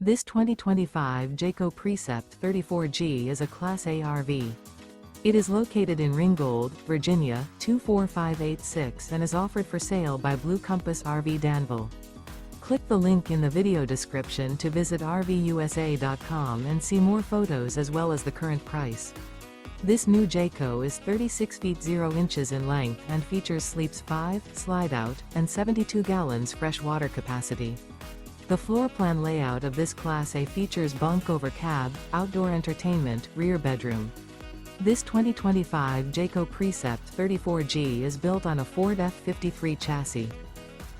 This 2025 Jayco Precept 34G is a Class A RV. It is located in Ringgold, Virginia, 24586 and is offered for sale by Blue Compass RV Danville. Click the link in the video description to visit RVUSA.com and see more photos as well as the current price. This new Jayco is 36 feet 0 inches in length and features sleeps 5, Slideout, and 72 gallons fresh water capacity. The floor plan layout of this Class A features bunk over cab, outdoor entertainment, rear bedroom. This 2025 Jayco Precept 34G is built on a Ford F53 chassis.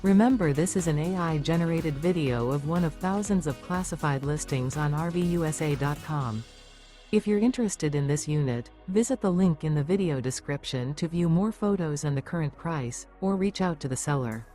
Remember, this is an AI-generated video of one of thousands of classified listings on RVUSA.com. If you're interested in this unit, visit the link in the video description to view more photos and the current price, or reach out to the seller.